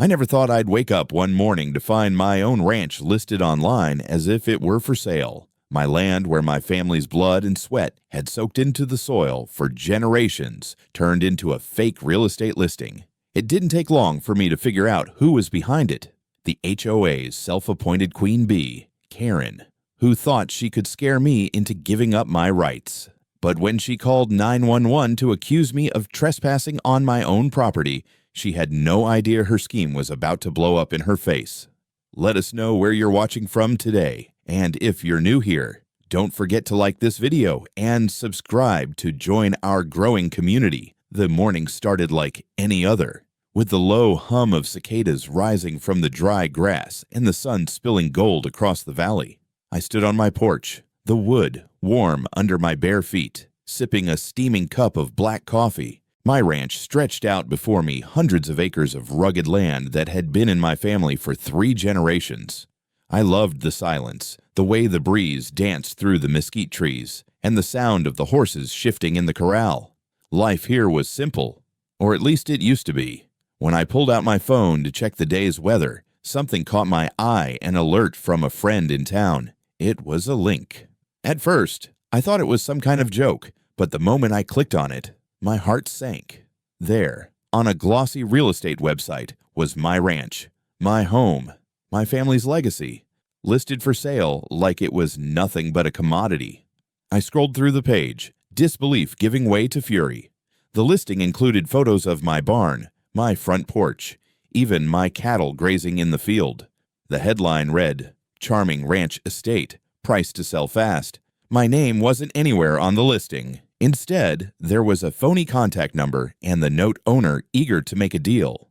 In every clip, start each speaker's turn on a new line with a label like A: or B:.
A: I never thought I'd wake up one morning to find my own ranch listed online as if it were for sale. My land where my family's blood and sweat had soaked into the soil for generations turned into a fake real estate listing. It didn't take long for me to figure out who was behind it. The HOA's self-appointed queen bee, Karen, who thought she could scare me into giving up my rights. But when she called 911 to accuse me of trespassing on my own property, she had no idea her scheme was about to blow up in her face. Let us know where you're watching from today. And if you're new here, don't forget to like this video and subscribe to join our growing community. The morning started like any other, with the low hum of cicadas rising from the dry grass and the sun spilling gold across the valley. I stood on my porch, the wood warm under my bare feet, sipping a steaming cup of black coffee. My ranch stretched out before me, hundreds of acres of rugged land that had been in my family for 3 generations. I loved the silence, the way the breeze danced through the mesquite trees, and the sound of the horses shifting in the corral. Life here was simple, or at least it used to be. When I pulled out my phone to check the day's weather, something caught my eye, an alert from a friend in town. It was a link. At first, I thought it was some kind of joke, but the moment I clicked on it, my heart sank. There, on a glossy real estate website, was my ranch, my home, my family's legacy, listed for sale like it was nothing but a commodity. I scrolled through the page, disbelief giving way to fury. The listing included photos of my barn, my front porch, even my cattle grazing in the field. The headline read, "Charming Ranch Estate, price to sell fast." My name wasn't anywhere on the listing. Instead, there was a phony contact number and the note owner eager to make a deal.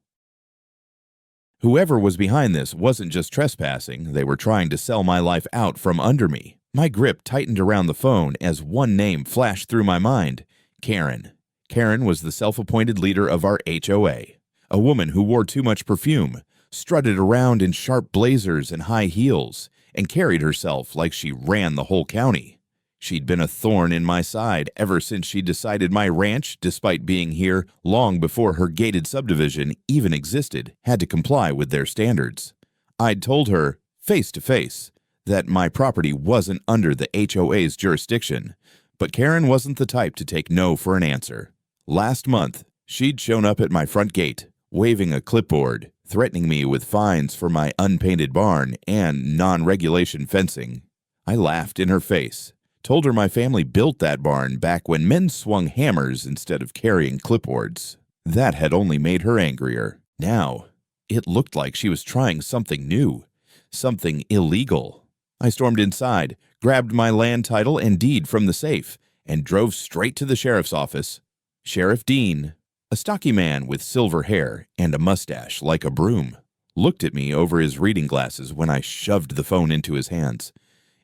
A: Whoever was behind this wasn't just trespassing, they were trying to sell my life out from under me. My grip tightened around the phone as one name flashed through my mind, Karen. Karen was the self-appointed leader of our HOA, a woman who wore too much perfume, strutted around in sharp blazers and high heels, and carried herself like she ran the whole county. She'd been a thorn in my side ever since she decided my ranch, despite being here long before her gated subdivision even existed, had to comply with their standards. I'd told her, face to face, that my property wasn't under the HOA's jurisdiction, but Karen wasn't the type to take no for an answer. Last month, she'd shown up at my front gate, waving a clipboard, threatening me with fines for my unpainted barn and non-regulation fencing. I laughed in her face, told her my family built that barn back when men swung hammers instead of carrying clipboards. That had only made her angrier. Now, it looked like she was trying something new, something illegal. I stormed inside, grabbed my land title and deed from the safe, and drove straight to the sheriff's office. Sheriff Dean, a stocky man with silver hair and a mustache like a broom, looked at me over his reading glasses when I shoved the phone into his hands.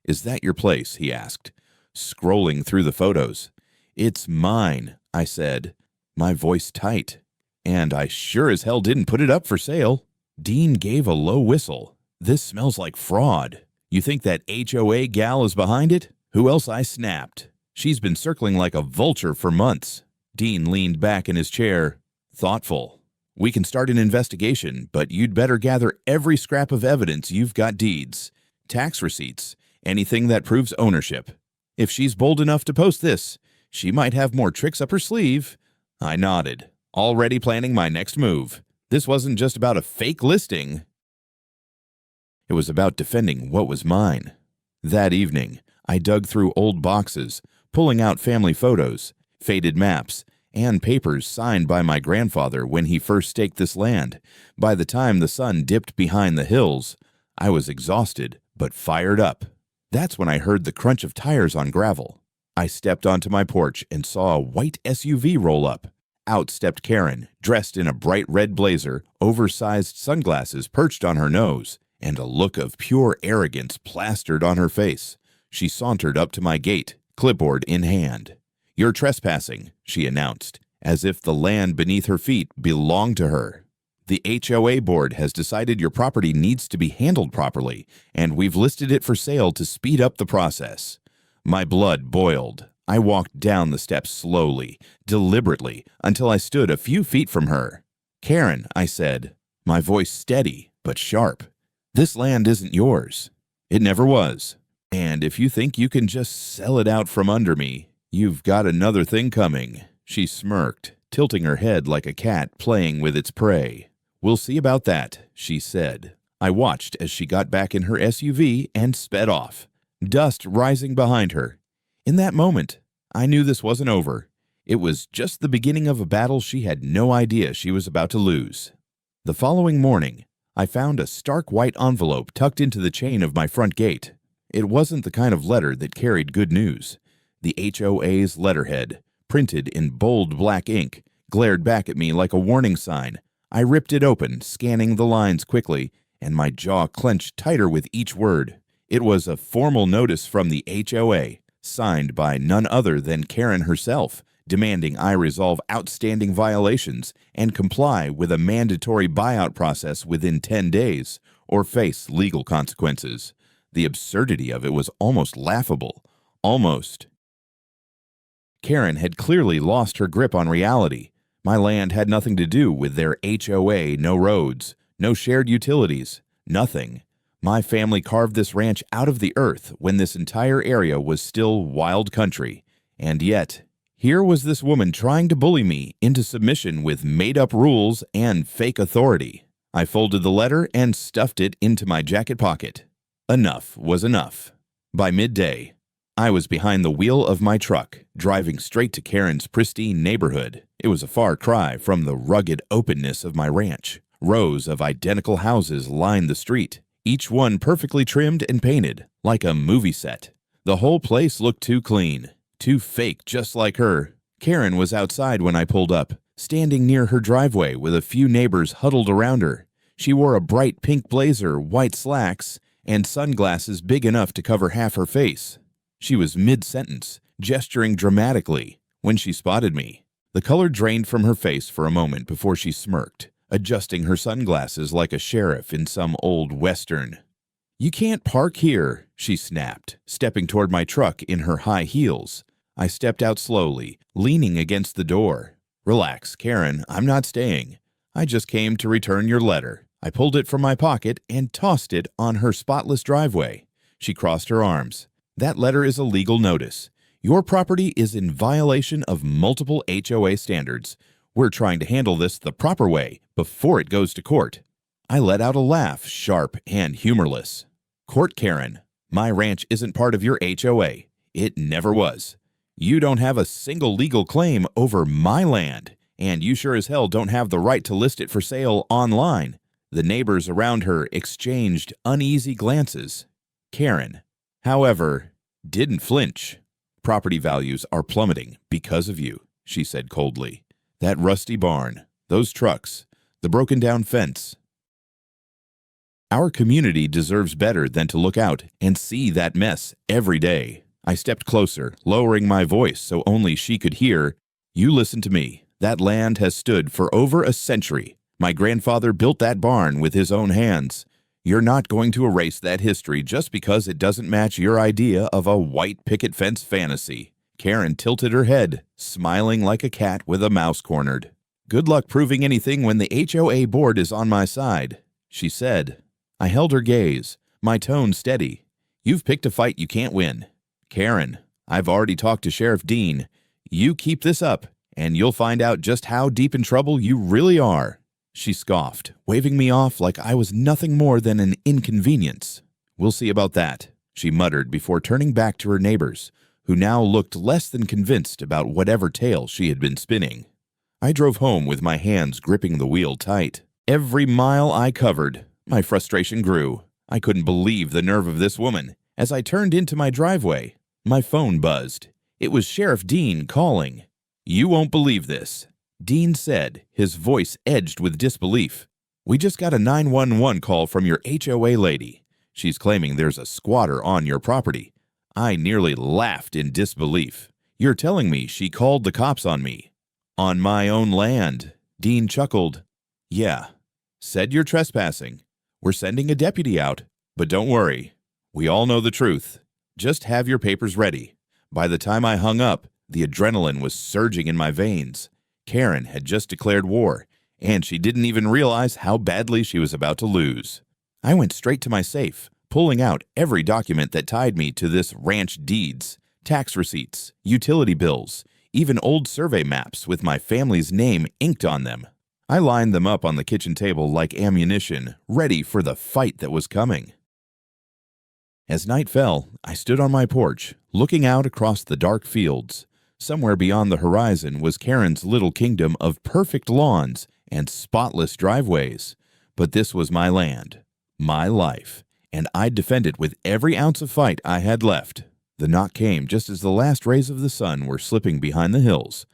A: "Is that your place?" he asked, scrolling through the photos. "It's mine," I said, my voice tight, "and I sure as hell didn't put it up for sale." Dean gave a low whistle. "This smells like fraud. You think that HOA gal is behind it?" "Who else?" I snapped. "She's been circling like a vulture for months." Dean leaned back in his chair, thoughtful. "We can start an investigation, but you'd better gather every scrap of evidence you've got: deeds, tax receipts, anything that proves ownership. If she's bold enough to post this, she might have more tricks up her sleeve." I nodded, already planning my next move. This wasn't just about a fake listing. It was about defending what was mine. That evening, I dug through old boxes, pulling out family photos, faded maps, and papers signed by my grandfather when he first staked this land. By the time the sun dipped behind the hills, I was exhausted but fired up. That's when I heard the crunch of tires on gravel. I stepped onto my porch and saw a white SUV roll up. Out stepped Karen, dressed in a bright red blazer, oversized sunglasses perched on her nose, and a look of pure arrogance plastered on her face. She sauntered up to my gate, clipboard in hand. "You're trespassing," she announced, as if the land beneath her feet belonged to her. "The HOA board has decided your property needs to be handled properly, and we've listed it for sale to speed up the process." My blood boiled. I walked down the steps slowly, deliberately, until I stood a few feet from her. "Karen," I said, my voice steady but sharp. "This land isn't yours. It never was. And if you think you can just sell it out from under me, you've got another thing coming." She smirked, tilting her head like a cat playing with its prey. "We'll see about that," she said. I watched as she got back in her SUV and sped off, dust rising behind her. In that moment, I knew this wasn't over. It was just the beginning of a battle she had no idea she was about to lose. The following morning, I found a stark white envelope tucked into the chain of my front gate. It wasn't the kind of letter that carried good news. The HOA's letterhead, printed in bold black ink, glared back at me like a warning sign. I ripped it open, scanning the lines quickly, and my jaw clenched tighter with each word. It was a formal notice from the HOA, signed by none other than Karen herself, demanding I resolve outstanding violations and comply with a mandatory buyout process within 10 days or face legal consequences. The absurdity of it was almost laughable. Almost. Karen had clearly lost her grip on reality. My land had nothing to do with their HOA, no roads, no shared utilities, nothing. My family carved this ranch out of the earth when this entire area was still wild country. And yet, here was this woman trying to bully me into submission with made-up rules and fake authority. I folded the letter and stuffed it into my jacket pocket. Enough was enough. By midday, I was behind the wheel of my truck, driving straight to Karen's pristine neighborhood. It was a far cry from the rugged openness of my ranch. Rows of identical houses lined the street, each one perfectly trimmed and painted, like a movie set. The whole place looked too clean, too fake, just like her. Karen was outside when I pulled up, standing near her driveway with a few neighbors huddled around her. She wore a bright pink blazer, white slacks, and sunglasses big enough to cover half her face. She was mid-sentence, gesturing dramatically, when she spotted me. The color drained from her face for a moment before she smirked, adjusting her sunglasses like a sheriff in some old western. "You can't park here," she snapped, stepping toward my truck in her high heels. I stepped out slowly, leaning against the door. "Relax, Karen, I'm not staying. I just came to return your letter." I pulled it from my pocket and tossed it on her spotless driveway. She crossed her arms. "That letter is a legal notice. Your property is in violation of multiple HOA standards. We're trying to handle this the proper way before it goes to court." I let out a laugh, sharp and humorless. "Court, Karen. My ranch isn't part of your HOA. It never was. You don't have a single legal claim over my land, and you sure as hell don't have the right to list it for sale online." The neighbors around her exchanged uneasy glances. Karen, however, didn't flinch. "Property values are plummeting because of you," she said coldly. "That rusty barn, those trucks, the broken-down fence. Our community deserves better than to look out and see that mess every day." I stepped closer, lowering my voice so only she could hear. "You listen to me. That land has stood for over a century. My grandfather built that barn with his own hands. You're not going to erase that history just because it doesn't match your idea of a white picket fence fantasy." Karen tilted her head, smiling like a cat with a mouse cornered. "Good luck proving anything when the HOA board is on my side," she said. I held her gaze, my tone steady. "You've picked a fight you can't win. Karen, I've already talked to Sheriff Dean. You keep this up, and you'll find out just how deep in trouble you really are." She scoffed, waving me off like I was nothing more than an inconvenience. "We'll see about that," she muttered before turning back to her neighbors, who now looked less than convinced about whatever tale she had been spinning. I drove home with my hands gripping the wheel tight. Every mile I covered, my frustration grew. I couldn't believe the nerve of this woman. As I turned into my driveway, my phone buzzed. It was Sheriff Dean calling. "You won't believe this," Dean said, his voice edged with disbelief. "We just got a 911 call from your HOA lady. She's claiming there's a squatter on your property." I nearly laughed in disbelief. "You're telling me she called the cops on me? On my own land?" Dean chuckled. "Yeah. Said you're trespassing. We're sending a deputy out, but don't worry. We all know the truth. Just have your papers ready." By the time I hung up, the adrenaline was surging in my veins. Karen had just declared war, and she didn't even realize how badly she was about to lose. I went straight to my safe, pulling out every document that tied me to this ranch: deeds, tax receipts, utility bills, even old survey maps with my family's name inked on them. I lined them up on the kitchen table like ammunition, ready for the fight that was coming. As night fell, I stood on my porch, looking out across the dark fields. Somewhere beyond the horizon was Karen's little kingdom of perfect lawns and spotless driveways. But this was my land, my life, and I'd defend it with every ounce of fight I had left. The knock came just as the last rays of the sun were slipping behind the hills.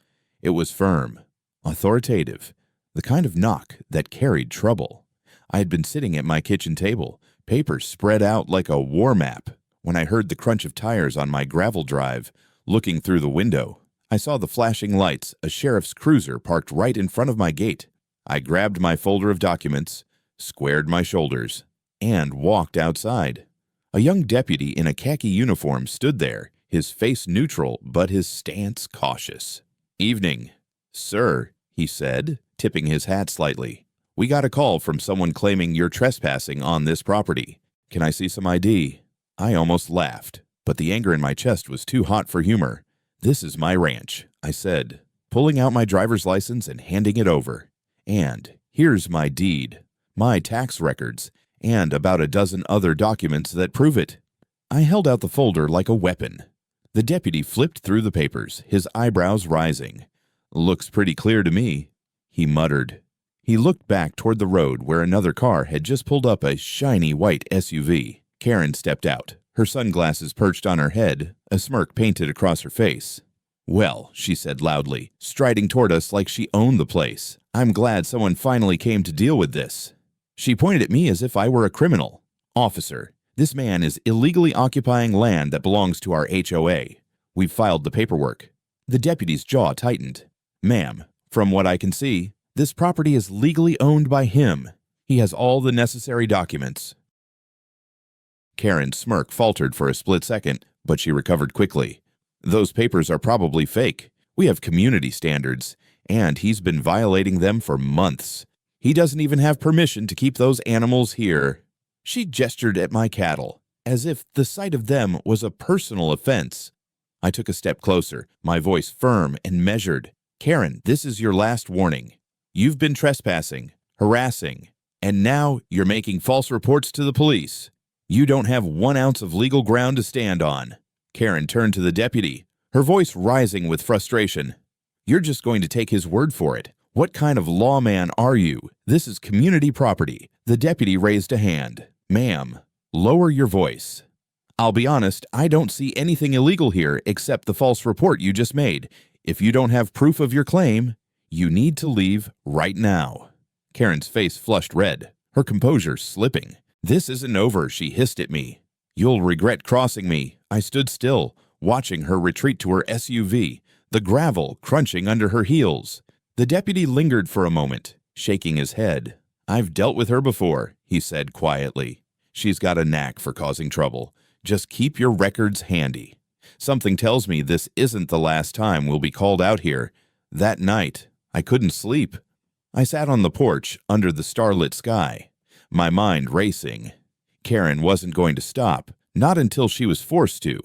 A: It was firm, authoritative, the kind of knock that carried trouble. I had been sitting at my kitchen table, papers spread out like a war map, when I heard the crunch of tires on my gravel drive. Looking through the window, I saw the flashing lights, a sheriff's cruiser parked right in front of my gate. I grabbed my folder of documents, squared my shoulders, and walked outside. A young deputy in a khaki uniform stood there, his face neutral but his stance cautious. "Evening, sir," he said, tipping his hat slightly. "We got a call from someone claiming you're trespassing on this property. Can I see some ID?" I almost laughed, but the anger in my chest was too hot for humor. "This is my ranch," I said, pulling out my driver's license and handing it over. "And here's my deed, my tax records, and about a dozen other documents that prove it." I held out the folder like a weapon. The deputy flipped through the papers, his eyebrows rising. "Looks pretty clear to me," he muttered. He looked back toward the road where another car had just pulled up, a shiny white SUV. Karen stepped out, her sunglasses perched on her head, a smirk painted across her face. "Well," she said loudly, striding toward us like she owned the place, "I'm glad someone finally came to deal with this." She pointed at me as if I were a criminal. "Officer, this man is illegally occupying land that belongs to our HOA. We've filed the paperwork." The deputy's jaw tightened. "Ma'am, from what I can see, this property is legally owned by him. He has all the necessary documents." Karen's smirk faltered for a split second, but she recovered quickly. "Those papers are probably fake. We have community standards, and he's been violating them for months. He doesn't even have permission to keep those animals here." She gestured at my cattle, as if the sight of them was a personal offense. I took a step closer, my voice firm and measured. "Karen, this is your last warning. You've been trespassing, harassing, and now you're making false reports to the police. You don't have 1 ounce of legal ground to stand on." Karen turned to the deputy, her voice rising with frustration. "You're just going to take his word for it. What kind of lawman are you? This is community property." The deputy raised a hand. "Ma'am, lower your voice. I'll be honest, I don't see anything illegal here except the false report you just made. If you don't have proof of your claim, you need to leave right now." Karen's face flushed red, her composure slipping. "This isn't over," she hissed at me. "You'll regret crossing me." I stood still, watching her retreat to her SUV, the gravel crunching under her heels. The deputy lingered for a moment, shaking his head. "I've dealt with her before," he said quietly. "She's got a knack for causing trouble. Just keep your records handy. Something tells me this isn't the last time we'll be called out here." That night, I couldn't sleep. I sat on the porch under the starlit sky, my mind racing. Karen wasn't going to stop, not until she was forced to.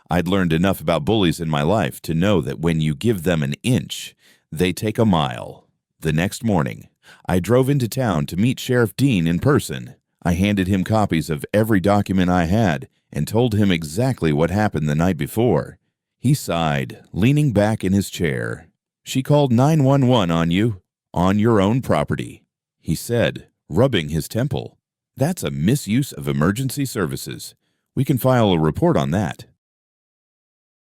A: I'd learned enough about bullies in my life to know that when you give them an inch, they take a mile. The next morning, I drove into town to meet Sheriff Dean in person. I handed him copies of every document I had and told him exactly what happened the night before. He sighed, leaning back in his chair. "She called 911 on you, on your own property," he said, rubbing his temple. "That's a misuse of emergency services. We can file a report on that."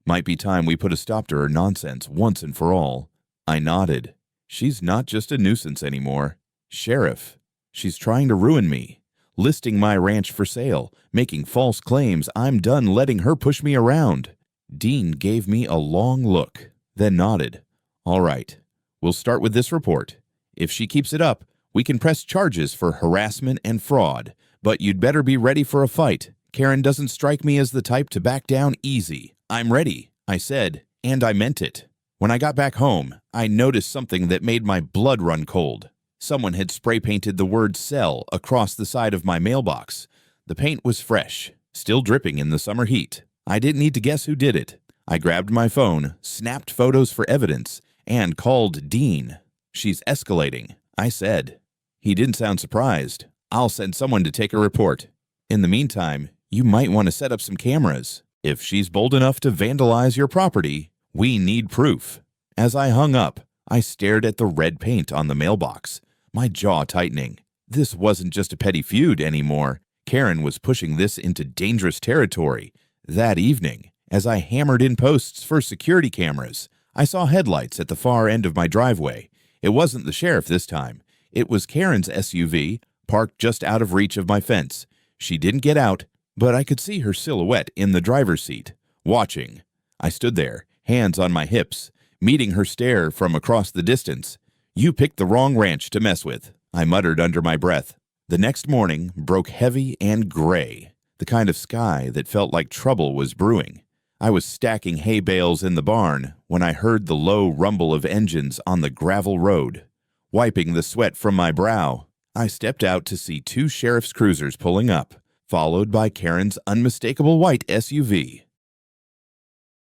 A: Might be time we put a stop to her nonsense once and for all. I nodded. She's not just a nuisance anymore. Sheriff, she's trying to ruin me, listing my ranch for sale, making false claims. I'm done letting her push me around. Dean gave me a long look, then nodded. "All right, we'll start with this report. If she keeps it up, we can press charges for harassment and fraud, but you'd better be ready for a fight. Karen doesn't strike me as the type to back down easy." "I'm ready," I said, and I meant it. When I got back home, I noticed something that made my blood run cold. Someone had spray painted the word "sell" across the side of my mailbox. The paint was fresh, still dripping in the summer heat. I didn't need to guess who did it. I grabbed my phone, snapped photos for evidence, and called Dean. "She's escalating," I said. He didn't sound surprised. "I'll send someone to take a report. In the meantime, you might want to set up some cameras. If she's bold enough to vandalize your property, we need proof." As I hung up, I stared at the red paint on the mailbox, my jaw tightening. This wasn't just a petty feud anymore. Karen was pushing this into dangerous territory. That evening, as I hammered in posts for security cameras, I saw headlights at the far end of my driveway. It wasn't the sheriff this time. It was Karen's SUV, parked just out of reach of my fence. She didn't get out, but I could see her silhouette in the driver's seat, watching. I stood there, hands on my hips, meeting her stare from across the distance. "You picked the wrong ranch to mess with," I muttered under my breath. The next morning broke heavy and gray, the kind of sky that felt like trouble was brewing. I was stacking hay bales in the barn when I heard the low rumble of engines on the gravel road. Wiping the sweat from my brow, I stepped out to see two sheriff's cruisers pulling up, followed by Karen's unmistakable white SUV.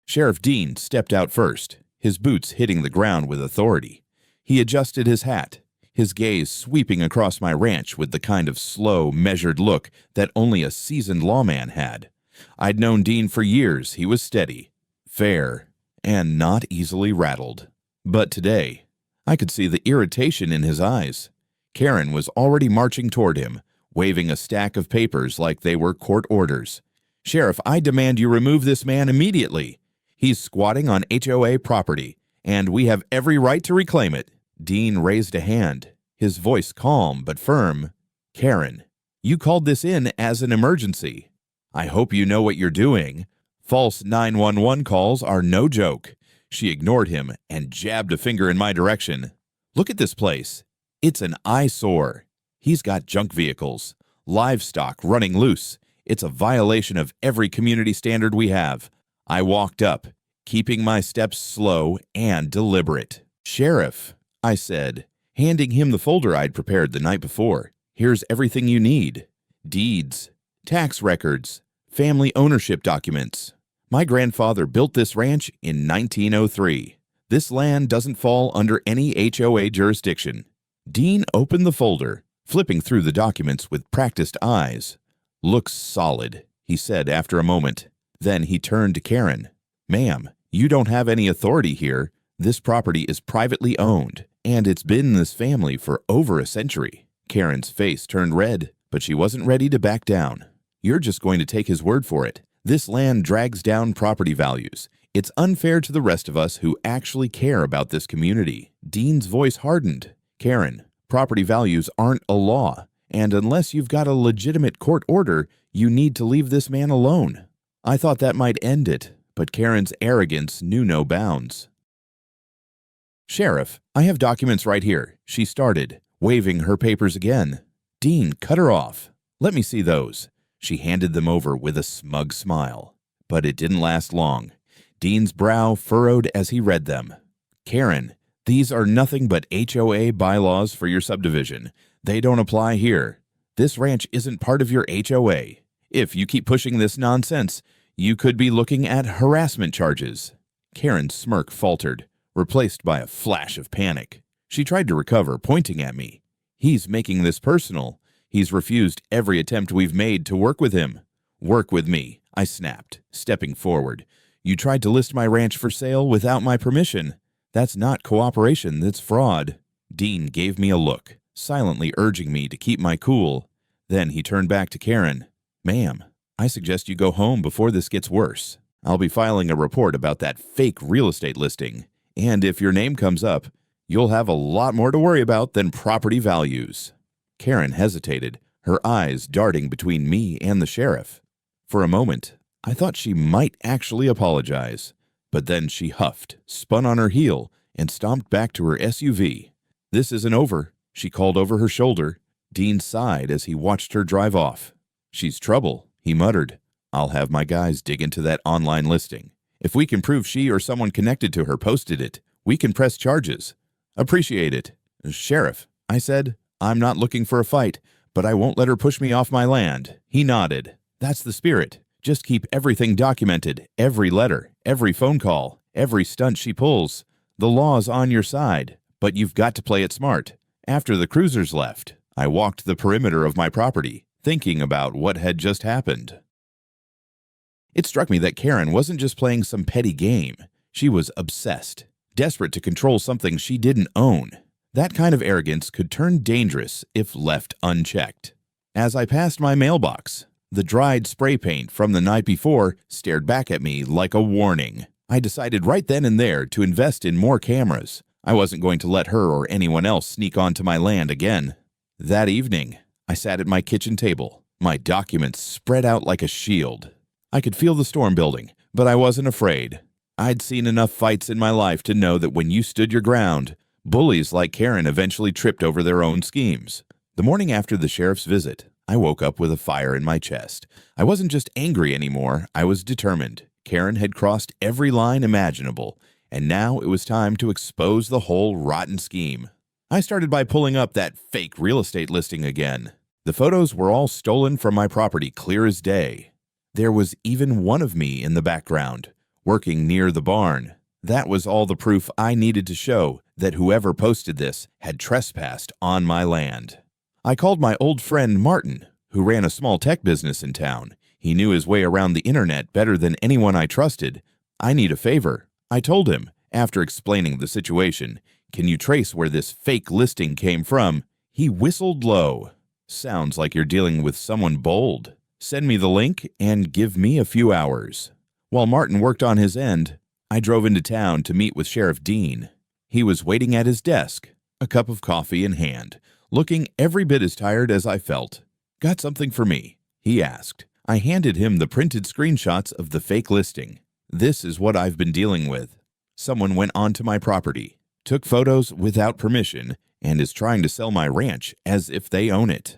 A: Sheriff Dean stepped out first, his boots hitting the ground with authority. He adjusted his hat, his gaze sweeping across my ranch with the kind of slow, measured look that only a seasoned lawman had. I'd known Dean for years. He was steady, fair, and not easily rattled. But today, I could see the irritation in his eyes. Karen was already marching toward him, waving a stack of papers like they were court orders. "Sheriff, I demand you remove this man immediately. He's squatting on HOA property, and we have every right to reclaim it." Dean raised a hand, his voice calm but firm. "Karen, you called this in as an emergency. I hope you know what you're doing. False 911 calls are no joke." She ignored him and jabbed a finger in my direction. "Look at this place. It's an eyesore. He's got junk vehicles, livestock running loose. It's a violation of every community standard we have." I walked up, keeping my steps slow and deliberate. "Sheriff," I said, handing him the folder I'd prepared the night before. "Here's everything you need. Deeds, tax records, family ownership documents. My grandfather built this ranch in 1903. This land doesn't fall under any HOA jurisdiction." Dean opened the folder, flipping through the documents with practiced eyes. "Looks solid," he said after a moment. Then he turned to Karen. "Ma'am, you don't have any authority here. This property is privately owned, and it's been in this family for over a century." Karen's face turned red, but she wasn't ready to back down. "You're just going to take his word for it. This land drags down property values. It's unfair to the rest of us who actually care about this community." Dean's voice hardened. "Karen, property values aren't a law, and unless you've got a legitimate court order, you need to leave this man alone." I thought that might end it, but Karen's arrogance knew no bounds. "Sheriff, I have documents right here," she started, waving her papers again. Dean cut her off. "Let me see those." She handed them over with a smug smile. But it didn't last long. Dean's brow furrowed as he read them. "Karen, these are nothing but HOA bylaws for your subdivision. They don't apply here. This ranch isn't part of your HOA. If you keep pushing this nonsense, you could be looking at harassment charges." Karen's smirk faltered, replaced by a flash of panic. She tried to recover, pointing at me. "He's making this personal. He's refused every attempt we've made to work with him." "Work with me," I snapped, stepping forward. "You tried to list my ranch for sale without my permission. That's not cooperation, that's fraud." Dean gave me a look, silently urging me to keep my cool. Then he turned back to Karen. "Ma'am, I suggest you go home before this gets worse. I'll be filing a report about that fake real estate listing, and if your name comes up, you'll have a lot more to worry about than property values." Karen hesitated, her eyes darting between me and the sheriff. For a moment, I thought she might actually apologize, but then she huffed, spun on her heel, and stomped back to her SUV. "This isn't over," she called over her shoulder. Dean sighed as he watched her drive off. "She's trouble," he muttered. "I'll have my guys dig into that online listing. If we can prove she or someone connected to her posted it, we can press charges." "Appreciate it." "Sheriff," I said, "I'm not looking for a fight, but I won't let her push me off my land." He nodded. "That's the spirit. Just keep everything documented, every letter, every phone call, every stunt she pulls. The law's on your side, but you've got to play it smart." After the cruisers left, I walked the perimeter of my property, thinking about what had just happened. It struck me that Karen wasn't just playing some petty game. She was obsessed, desperate to control something she didn't own. That kind of arrogance could turn dangerous if left unchecked. As I passed my mailbox, the dried spray paint from the night before stared back at me like a warning. I decided right then and there to invest in more cameras. I wasn't going to let her or anyone else sneak onto my land again. That evening, I sat at my kitchen table, my documents spread out like a shield. I could feel the storm building, but I wasn't afraid. I'd seen enough fights in my life to know that when you stood your ground, bullies like Karen eventually tripped over their own schemes. The morning after the sheriff's visit, I woke up with a fire in my chest. I wasn't just angry anymore, I was determined. Karen had crossed every line imaginable, and now it was time to expose the whole rotten scheme. I started by pulling up that fake real estate listing again. The photos were all stolen from my property, clear as day. There was even one of me in the background, working near the barn. That was all the proof I needed to show that whoever posted this had trespassed on my land. I called my old friend Martin, who ran a small tech business in town. He knew his way around the internet better than anyone I trusted. "I need a favor," I told him, after explaining the situation. "Can you trace where this fake listing came from?" He whistled low. "Sounds like you're dealing with someone bold. Send me the link and give me a few hours." While Martin worked on his end, I drove into town to meet with Sheriff Dean. He was waiting at his desk, a cup of coffee in hand, looking every bit as tired as I felt. "Got something for me?" he asked. I handed him the printed screenshots of the fake listing. "This is what I've been dealing with. Someone went onto my property, took photos without permission, and is trying to sell my ranch as if they own it."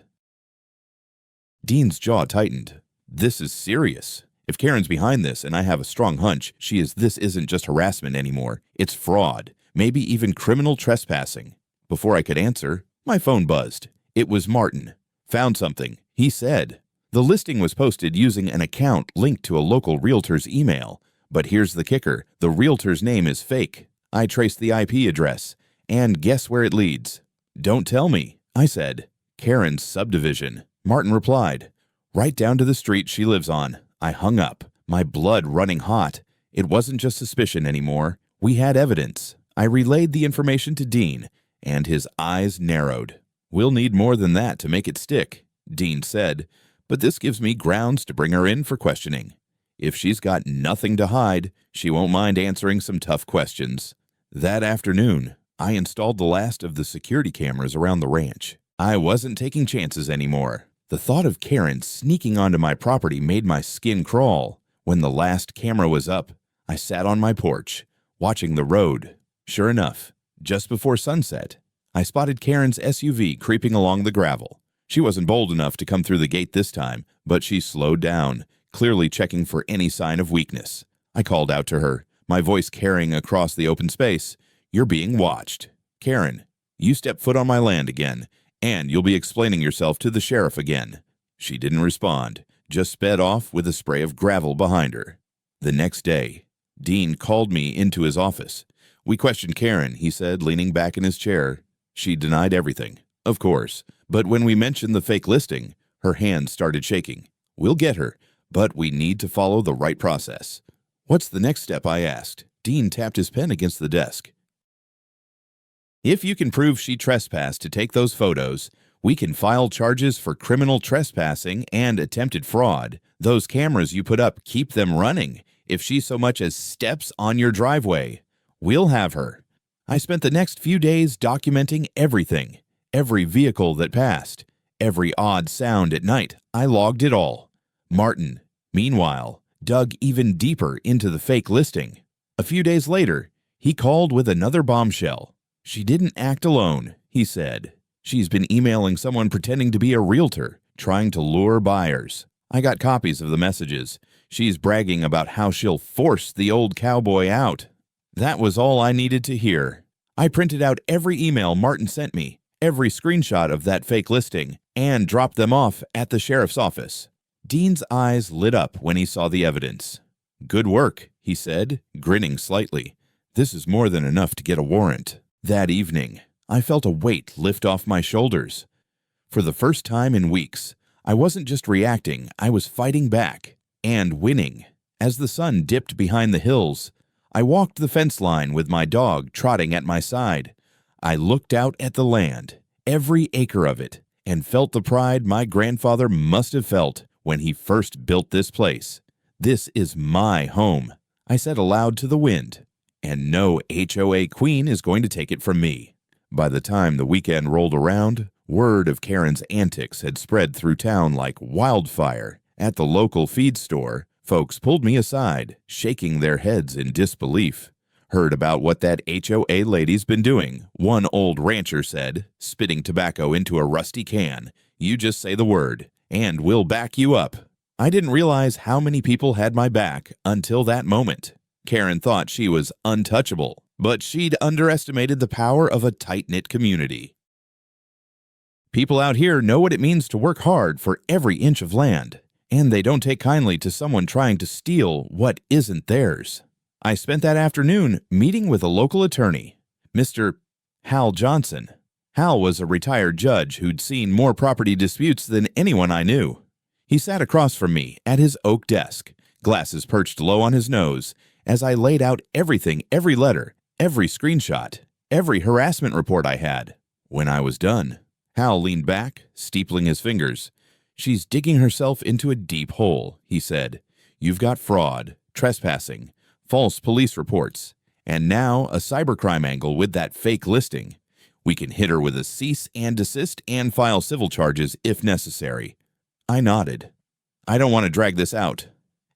A: Dean's jaw tightened. "This is serious. If Karen's behind this, and I have a strong hunch this isn't just harassment anymore, it's fraud, maybe even criminal trespassing." Before I could answer, my phone buzzed. It was Martin. "Found something," he said. The listing was posted using an account linked to a local realtor's email. But here's the kicker, the realtor's name is fake. I traced the IP address, and guess where it leads? "Don't tell me," I said. "Karen's subdivision." Martin replied, "Right down to the street she lives on." I hung up, my blood running hot. It wasn't just suspicion anymore. We had evidence. I relayed the information to Dean, and his eyes narrowed. "We'll need more than that to make it stick," Dean said, "but this gives me grounds to bring her in for questioning. If she's got nothing to hide, she won't mind answering some tough questions." That afternoon, I installed the last of the security cameras around the ranch. I wasn't taking chances anymore. The thought of Karen sneaking onto my property made my skin crawl. When the last camera was up, I sat on my porch, watching the road. Sure enough, just before sunset, I spotted Karen's SUV creeping along the gravel. She wasn't bold enough to come through the gate this time, but she slowed down, clearly checking for any sign of weakness. I called out to her, my voice carrying across the open space, "You're being watched. Karen, you step foot on my land again, and you'll be explaining yourself to the sheriff again." She didn't respond, just sped off with a spray of gravel behind her. The next day, Dean called me into his office. "We questioned Karen," he said, leaning back in his chair. "She denied everything, of course, but when we mentioned the fake listing, her hands started shaking. We'll get her, but we need to follow the right process." "What's the next step?" I asked. Dean tapped his pen against the desk. "If you can prove she trespassed to take those photos, we can file charges for criminal trespassing and attempted fraud. Those cameras you put up, keep them running. If she so much as steps on your driveway, we'll have her." I spent the next few days documenting everything, every vehicle that passed, every odd sound at night. I logged it all. Martin, meanwhile, dug even deeper into the fake listing. A few days later, he called with another bombshell. "She didn't act alone," he said. "She's been emailing someone pretending to be a realtor, trying to lure buyers." I got copies of the messages. She's bragging about how she'll force the old cowboy out. That was all I needed to hear. I printed out every email Martin sent me, every screenshot of that fake listing, and dropped them off at the sheriff's office. Dean's eyes lit up when he saw the evidence. "Good work," he said, grinning slightly. "This is more than enough to get a warrant." That evening, I felt a weight lift off my shoulders. For the first time in weeks, I wasn't just reacting, I was fighting back and winning. As the sun dipped behind the hills, I walked the fence line with my dog trotting at my side. I looked out at the land, every acre of it, and felt the pride my grandfather must have felt when he first built this place. "This is my home," I said aloud to the wind, "and no HOA queen is going to take it from me." By the time the weekend rolled around, word of Karen's antics had spread through town like wildfire. At the local feed store, folks pulled me aside, shaking their heads in disbelief. "Heard about what that HOA lady's been doing," one old rancher said, spitting tobacco into a rusty can. "You just say the word, and we'll back you up." I didn't realize how many people had my back until that moment. Karen thought she was untouchable, but she'd underestimated the power of a tight-knit community. People out here know what it means to work hard for every inch of land, and they don't take kindly to someone trying to steal what isn't theirs. I spent that afternoon meeting with a local attorney, Mr. Hal Johnson. Hal was a retired judge who'd seen more property disputes than anyone I knew. He sat across from me at his oak desk, glasses perched low on his nose, as I laid out everything, every letter, every screenshot, every harassment report I had. When I was done, Hal leaned back, steepling his fingers. "She's digging herself into a deep hole," he said. "You've got fraud, trespassing, false police reports, and now a cybercrime angle with that fake listing. We can hit her with a cease and desist and file civil charges if necessary." I nodded. "I don't want to drag this out,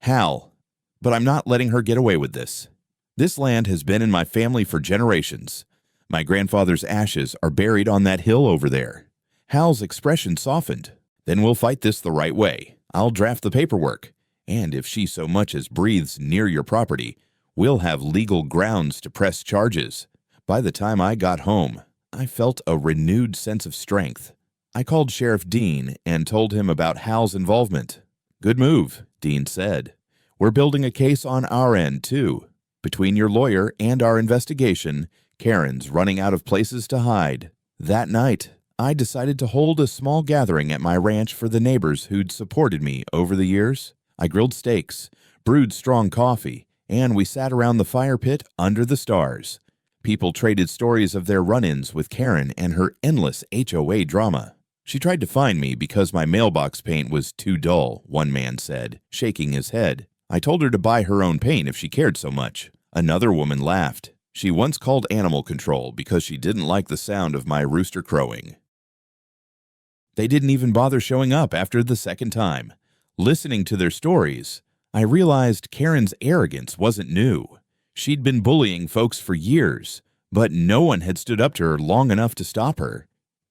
A: Hal, but I'm not letting her get away with this. This land has been in my family for generations. My grandfather's ashes are buried on that hill over there." Hal's expression softened. "Then we'll fight this the right way. I'll draft the paperwork, and if she so much as breathes near your property, we'll have legal grounds to press charges." By the time I got home, I felt a renewed sense of strength. I called Sheriff Dean and told him about Hal's involvement. "Good move," Dean said. "We're building a case on our end, too. Between your lawyer and our investigation, Karen's running out of places to hide." That night, I decided to hold a small gathering at my ranch for the neighbors who'd supported me over the years. I grilled steaks, brewed strong coffee, and we sat around the fire pit under the stars. People traded stories of their run-ins with Karen and her endless HOA drama. "She tried to find me because my mailbox paint was too dull," one man said, shaking his head. "I told her to buy her own paint if she cared so much." Another woman laughed. "She once called animal control because she didn't like the sound of my rooster crowing." They didn't even bother showing up after the second time. Listening to their stories, I realized Karen's arrogance wasn't new. She'd been bullying folks for years, but no one had stood up to her long enough to stop her.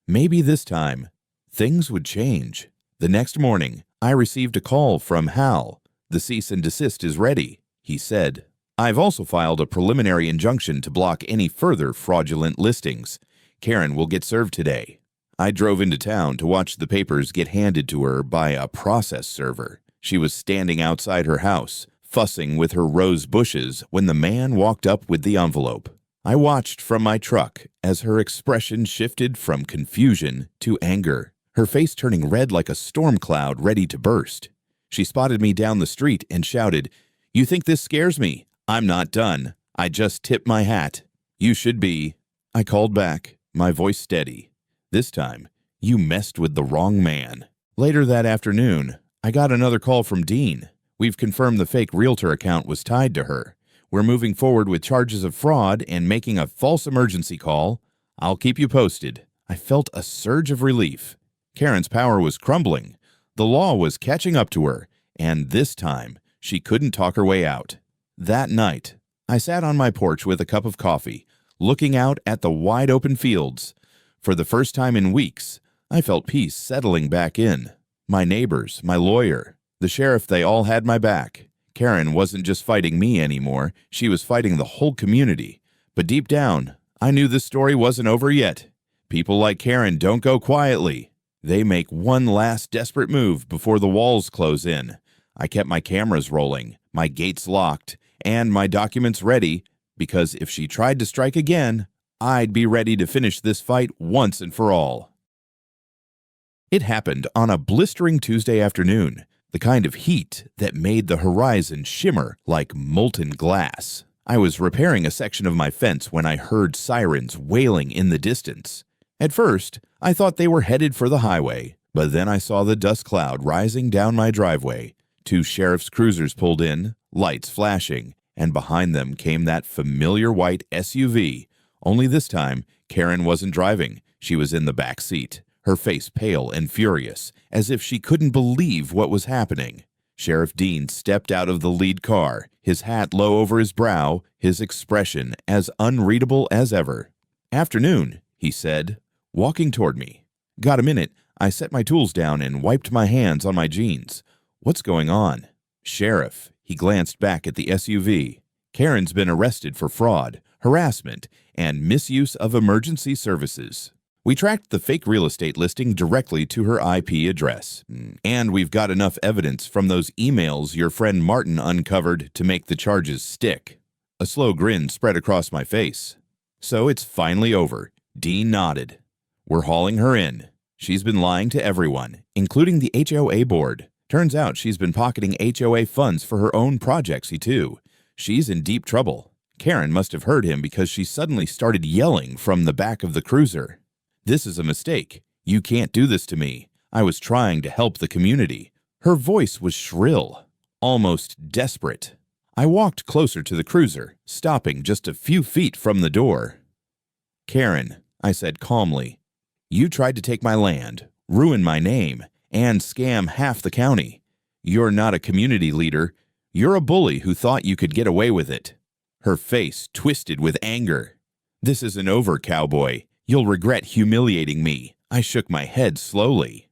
A: Maybe this time, things would change. The next morning, I received a call from Hal. "The cease and desist is ready," he said. "I've also filed a preliminary injunction to block any further fraudulent listings. Karen will get served today." I drove into town to watch the papers get handed to her by a process server. She was standing outside her house, fussing with her rose bushes when the man walked up with the envelope. I watched from my truck as her expression shifted from confusion to anger, her face turning red like a storm cloud ready to burst. She spotted me down the street and shouted, "You think this scares me? I'm not done. I just tipped my hat. You should be." I called back, my voice steady. "This time, you messed with the wrong man." Later that afternoon, I got another call from Dean. "We've confirmed the fake realtor account was tied to her. We're moving forward with charges of fraud and making a false emergency call. I'll keep you posted." I felt a surge of relief. Karen's power was crumbling. The law was catching up to her, and this time, she couldn't talk her way out. That night, I sat on my porch with a cup of coffee, looking out at the wide-open fields. For the first time in weeks, I felt peace settling back in. My neighbors, my lawyer, the sheriff, they all had my back. Karen wasn't just fighting me anymore, she was fighting the whole community. But deep down, I knew this story wasn't over yet. People like Karen don't go quietly. They make one last desperate move before the walls close in. I kept my cameras rolling, my gates locked, and my documents ready, because if she tried to strike again, I'd be ready to finish this fight once and for all. It happened on a blistering Tuesday afternoon, the kind of heat that made the horizon shimmer like molten glass. I was repairing a section of my fence when I heard sirens wailing in the distance. At first, I thought they were headed for the highway, but then I saw the dust cloud rising down my driveway. 2 sheriff's cruisers pulled in, lights flashing, and behind them came that familiar white SUV. Only this time, Karen wasn't driving. She was in the back seat, her face pale and furious, as if she couldn't believe what was happening. Sheriff Dean stepped out of the lead car, his hat low over his brow, his expression as unreadable as ever. "Afternoon," he said, walking toward me. "Got a minute?" I set my tools down and wiped my hands on my jeans. "What's going on?" "Sheriff," he glanced back at the SUV. "Karen's been arrested for fraud, harassment, and misuse of emergency services. We tracked the fake real estate listing directly to her IP address, and we've got enough evidence from those emails your friend Martin uncovered to make the charges stick." A slow grin spread across my face. "So it's finally over." Dean nodded. "We're hauling her in. She's been lying to everyone, including the HOA board. Turns out she's been pocketing HOA funds for her own projects, too. She's in deep trouble." Karen must have heard him because she suddenly started yelling from the back of the cruiser. "This is a mistake. You can't do this to me. I was trying to help the community." Her voice was shrill, almost desperate. I walked closer to the cruiser, stopping just a few feet from the door. "Karen," I said calmly, "you tried to take my land, ruin my name, and scam half the county. You're not a community leader. You're a bully who thought you could get away with it." Her face twisted with anger. "This isn't over, cowboy. You'll regret humiliating me." I shook my head slowly.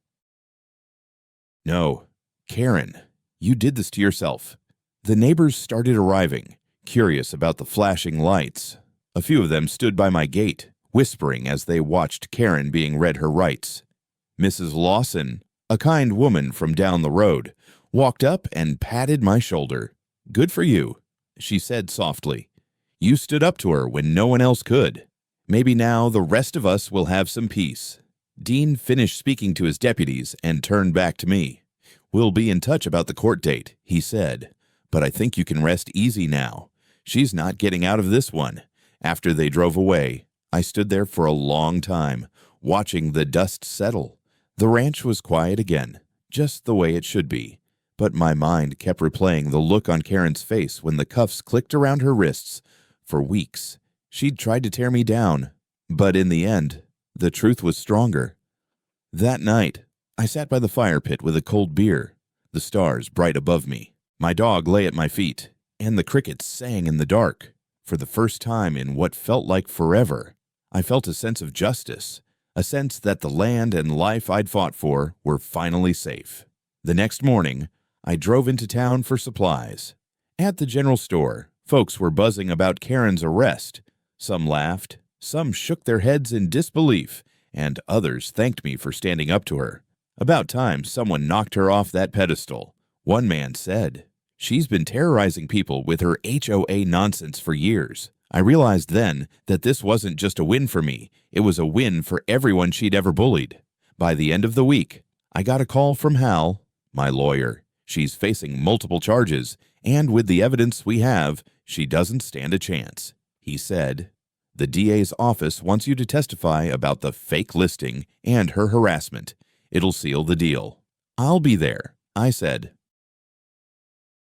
A: "No, Karen, you did this to yourself." The neighbors started arriving, curious about the flashing lights. A few of them stood by my gate, whispering as they watched Karen being read her rights. Mrs. Lawson, a kind woman from down the road, walked up and patted my shoulder. "Good for you," she said softly. "You stood up to her when no one else could. Maybe now the rest of us will have some peace." Dean finished speaking to his deputies and turned back to me. "We'll be in touch about the court date," he said, "but I think you can rest easy now. She's not getting out of this one." After they drove away, I stood there for a long time, watching the dust settle. The ranch was quiet again, just the way it should be, but my mind kept replaying the look on Karen's face when the cuffs clicked around her wrists. For weeks, she'd tried to tear me down, but in the end, the truth was stronger. That night, I sat by the fire pit with a cold beer, the stars bright above me. My dog lay at my feet, and the crickets sang in the dark. For the first time in what felt like forever, I felt a sense of justice, a sense that the land and life I'd fought for were finally safe. The next morning, I drove into town for supplies. At the general store, folks were buzzing about Karen's arrest. Some laughed, some shook their heads in disbelief, and others thanked me for standing up to her. About time someone knocked her off that pedestal. One man said, "She's been terrorizing people with her HOA nonsense for years." I realized then that this wasn't just a win for me, it was a win for everyone she'd ever bullied. By the end of the week, I got a call from Hal, my lawyer. She's facing multiple charges, and with the evidence we have, she doesn't stand a chance. He said, "The DA's office wants you to testify about the fake listing and her harassment. It'll seal the deal." "I'll be there," I said.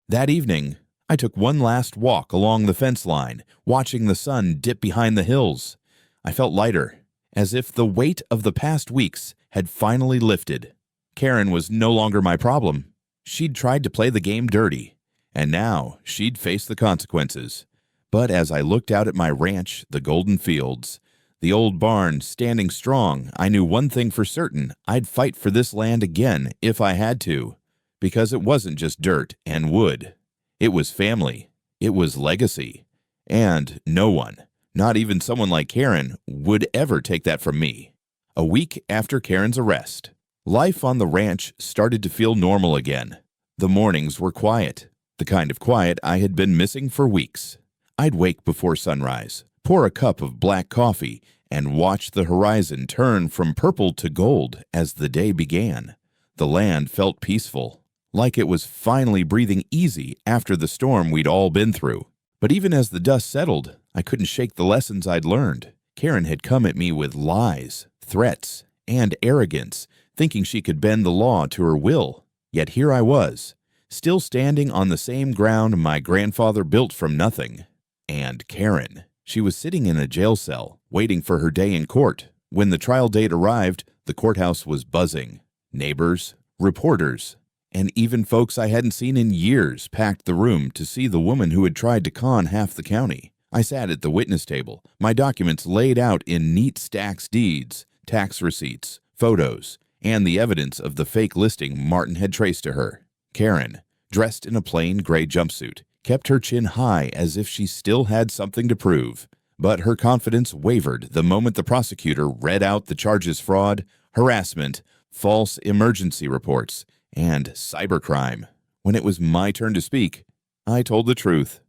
A: That evening, I took one last walk along the fence line, watching the sun dip behind the hills. I felt lighter, as if the weight of the past weeks had finally lifted. Karen was no longer my problem. She'd tried to play the game dirty, and now she'd face the consequences. But as I looked out at my ranch, the golden fields, the old barn standing strong, I knew one thing for certain: I'd fight for this land again if I had to. Because it wasn't just dirt and wood. It was family. It was legacy. And no one, not even someone like Karen, would ever take that from me. A week after Karen's arrest, life on the ranch started to feel normal again. The mornings were quiet, the kind of quiet I had been missing for weeks. I'd wake before sunrise, pour a cup of black coffee, and watch the horizon turn from purple to gold as the day began. The land felt peaceful, like it was finally breathing easy after the storm we'd all been through. But even as the dust settled, I couldn't shake the lessons I'd learned. Karen had come at me with lies, threats, and arrogance, thinking she could bend the law to her will. Yet here I was, still standing on the same ground my grandfather built from nothing. And Karen, she was sitting in a jail cell, waiting for her day in court. When the trial date arrived, the courthouse was buzzing. Neighbors, reporters, and even folks I hadn't seen in years packed the room to see the woman who had tried to con half the county. I sat at the witness table, my documents laid out in neat stacks: deeds, tax receipts, photos, and the evidence of the fake listing Martin had traced to her. Karen, dressed in a plain gray jumpsuit, kept her chin high as if she still had something to prove. But her confidence wavered the moment the prosecutor read out the charges: fraud, harassment, false emergency reports, and cybercrime. When it was my turn to speak, I told the truth.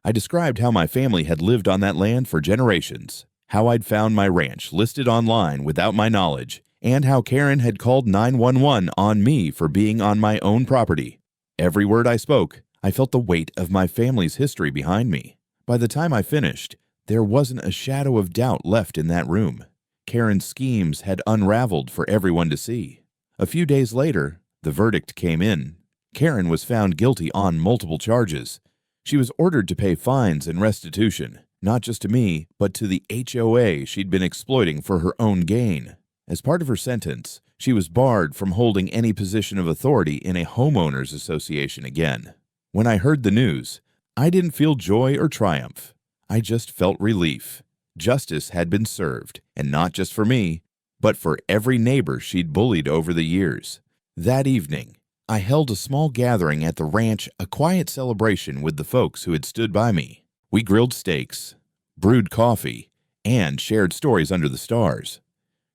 A: I described how my family had lived on that land for generations, how I'd found my ranch listed online without my knowledge, and how Karen had called 911 on me for being on my own property. Every word I spoke, I felt the weight of my family's history behind me. By the time I finished, there wasn't a shadow of doubt left in that room. Karen's schemes had unraveled for everyone to see. A few days later, the verdict came in. Karen was found guilty on multiple charges. She was ordered to pay fines and restitution, not just to me, but to the HOA she'd been exploiting for her own gain. As part of her sentence, she was barred from holding any position of authority in a homeowners association again. When I heard the news, I didn't feel joy or triumph. I just felt relief. Justice had been served, and not just for me, but for every neighbor she'd bullied over the years. That evening, I held a small gathering at the ranch, a quiet celebration with the folks who had stood by me. We grilled steaks, brewed coffee, and shared stories under the stars.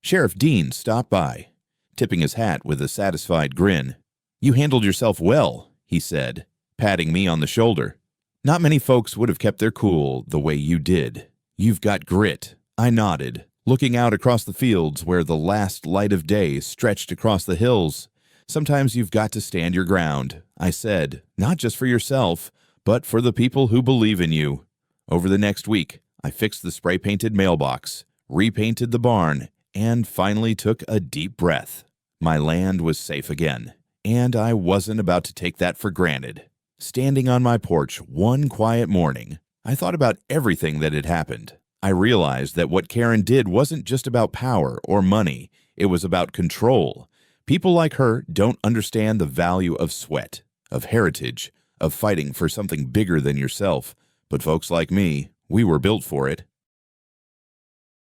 A: Sheriff Dean stopped by, tipping his hat with a satisfied grin. "You handled yourself well," he said, patting me on the shoulder. "Not many folks would have kept their cool the way you did. You've got grit." I nodded, looking out across the fields where the last light of day stretched across the hills. "Sometimes you've got to stand your ground," I said, "not just for yourself, but for the people who believe in you." Over the next week, I fixed the spray-painted mailbox, repainted the barn, and finally took a deep breath. My land was safe again, and I wasn't about to take that for granted. Standing on my porch one quiet morning, I thought about everything that had happened. I realized that what Karen did wasn't just about power or money. It was about control. People like her don't understand the value of sweat, of heritage, of fighting for something bigger than yourself. But folks like me, we were built for it.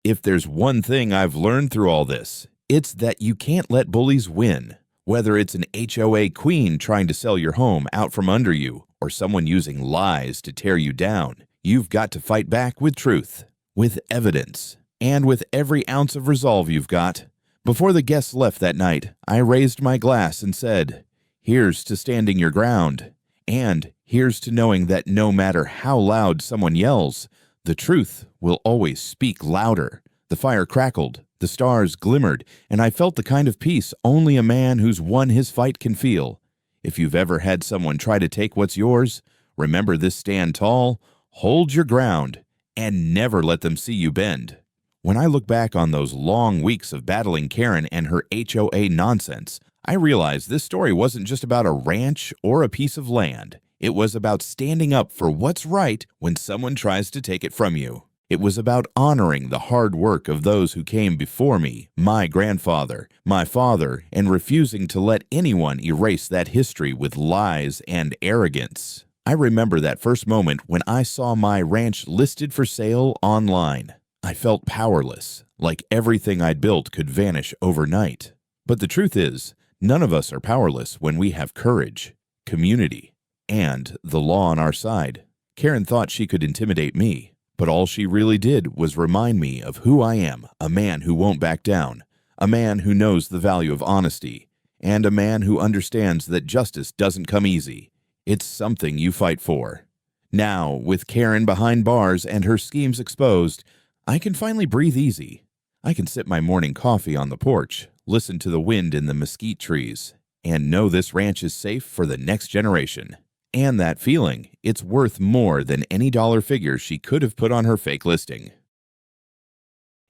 A: If there's one thing I've learned through all this, it's that you can't let bullies win. Whether it's an HOA queen trying to sell your home out from under you, or someone using lies to tear you down, you've got to fight back with truth, with evidence, and with every ounce of resolve you've got. Before the guests left that night, I raised my glass and said, "Here's to standing your ground, and here's to knowing that no matter how loud someone yells, the truth will always speak louder." The fire crackled, the stars glimmered, and I felt the kind of peace only a man who's won his fight can feel. If you've ever had someone try to take what's yours, remember this: stand tall, hold your ground, and never let them see you bend. When I look back on those long weeks of battling Karen and her HOA nonsense, I realize this story wasn't just about a ranch or a piece of land. It was about standing up for what's right when someone tries to take it from you. It was about honoring the hard work of those who came before me, my grandfather, my father, and refusing to let anyone erase that history with lies and arrogance. I remember that first moment when I saw my ranch listed for sale online. I felt powerless, like everything I'd built could vanish overnight. But the truth is, none of us are powerless when we have courage, community, and the law on our side. Karen thought she could intimidate me, But all she really did was remind me of who I am, a man who won't back down, a man who knows the value of honesty, and a man who understands that justice doesn't come easy. It's something you fight for. Now, with Karen behind bars and her schemes exposed, I can finally breathe easy. I can sip my morning coffee on the porch, listen to the wind in the mesquite trees, and know this ranch is safe for the next generation. And that feeling, it's worth more than any dollar figure she could have put on her fake listing.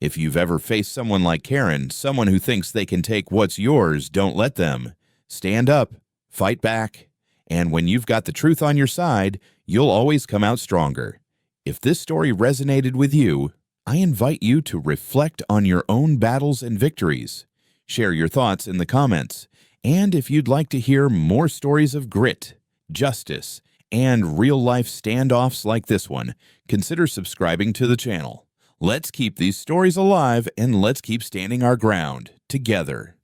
A: If you've ever faced someone like Karen, someone who thinks they can take what's yours, don't let them. Stand up, fight back, and when you've got the truth on your side, you'll always come out stronger. If this story resonated with you, I invite you to reflect on your own battles and victories. Share your thoughts in the comments, and if you'd like to hear more stories of grit, justice, and real-life standoffs like this one, consider subscribing to the channel. Let's keep these stories alive and let's keep standing our ground together.